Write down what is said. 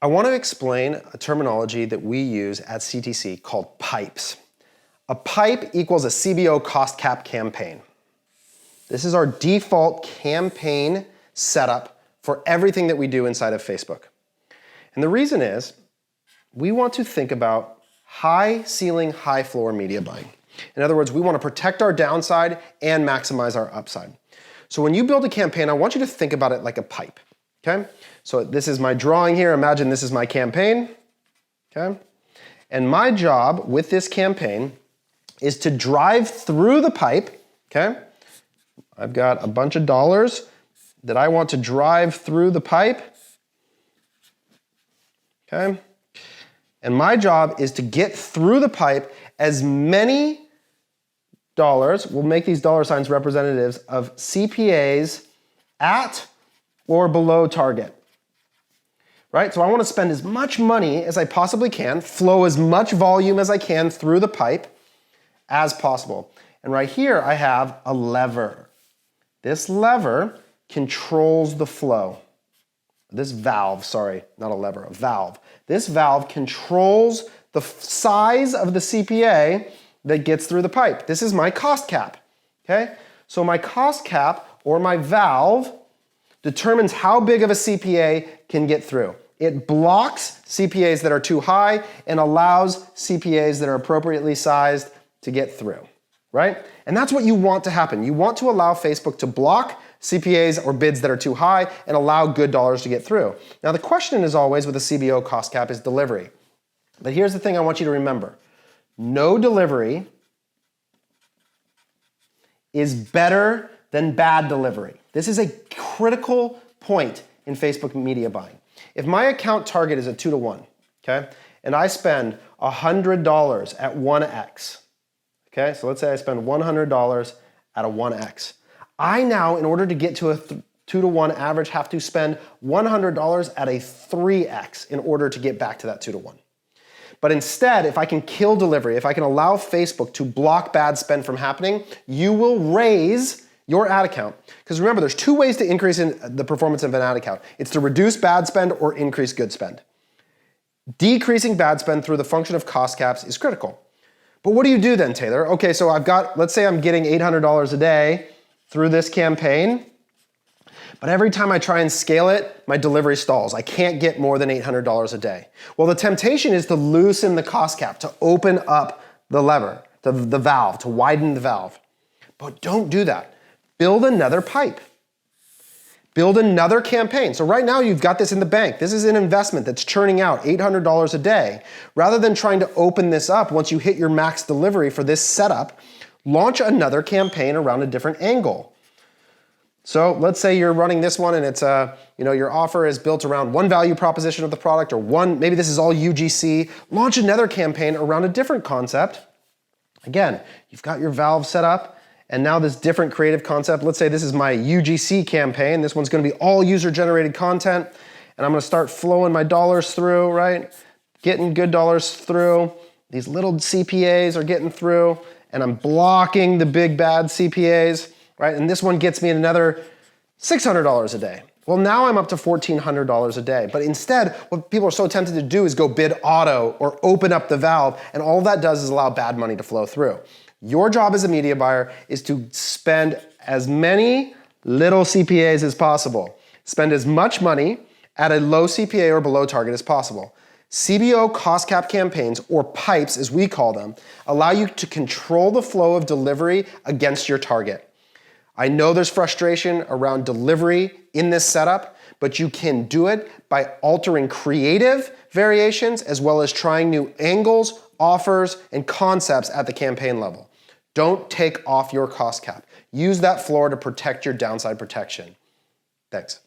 I want to explain a terminology that we use at CTC called pipes. A pipe equals a CBO cost cap campaign. This is our default campaign setup for everything that we do inside of Facebook. And the reason is, we want to think about high ceiling, high floor media buying. In other words, we want to protect our downside and maximize our upside. So when you build a campaign, I want you to think about it like a pipe, okay? So this is my drawing here. Imagine this is my campaign, okay? And my job with this campaign is to drive through the pipe, okay? I've got a bunch of dollars that I want to drive through the pipe, okay? And my job is to get through the pipe as many dollars, we'll make these dollar signs representatives of CPAs at or below target. Right? So I want to spend as much money as I possibly can, flow as much volume as I can through the pipe as possible. And right here I have a lever. This lever controls the flow. This valve, sorry, not a lever, a valve. This valve controls the size of the CPA that gets through the pipe. This is my cost cap, okay? So my cost cap, or my valve, determines how big of a CPA can get through. It blocks CPAs that are too high and allows CPAs that are appropriately sized to get through, right? And that's what you want to happen. You want to allow Facebook to block CPAs or bids that are too high and allow good dollars to get through. Now the question is always with a CBO cost cap is delivery. But here's the thing I want you to remember. No delivery is better than bad delivery. This is a critical point in Facebook media buying. If my account target is a 2-to-1, okay, and I spend $100 at 1x, okay, so let's say I spend $100 at a 1x. I now, in order to get to a 2-to-1 average, have to spend $100 at a 3x in order to get back to that 2-to-1. But instead, if I can kill delivery, if I can allow Facebook to block bad spend from happening, you will raise your ad account. Because remember, there's two ways to increase in the performance of an ad account. It's to reduce bad spend or increase good spend. Decreasing bad spend through the function of cost caps is critical. But what do you do then, Taylor? Okay, so I've got, let's say I'm getting $800 a day through this campaign, but every time I try and scale it, my delivery stalls. I can't get more than $800 a day. Well, the temptation is to loosen the cost cap, to open up the lever, the valve, to widen the valve. But don't do that. Build another pipe. Build another campaign. So right now you've got this in the bank. This is an investment that's churning out $800 a day. Rather than trying to open this up once you hit your max delivery for this setup, launch another campaign around a different angle. So let's say you're running this one and it's your offer is built around one value proposition of the product, or maybe this is all UGC. Launch another campaign around a different concept. Again, you've got your valve set up, and now this different creative concept. Let's say this is my UGC campaign. This one's gonna be all user-generated content, and I'm gonna start flowing my dollars through, right? Getting good dollars through. These little CPAs are getting through, and I'm blocking the big bad CPAs, right? And this one gets me another $600 a day. Well, now I'm up to $1,400 a day. But instead, what people are so tempted to do is go bid auto or open up the valve, and all that does is allow bad money to flow through. Your job as a media buyer is to spend as many little CPAs as possible. Spend as much money at a low CPA or below target as possible. CBO cost cap campaigns, or pipes as we call them, allow you to control the flow of delivery against your target. I know there's frustration around delivery in this setup, but you can do it by altering creative variations as well as trying new angles, offers, and concepts at the campaign level. Don't take off your cost cap. Use that floor to protect your downside protection. Thanks.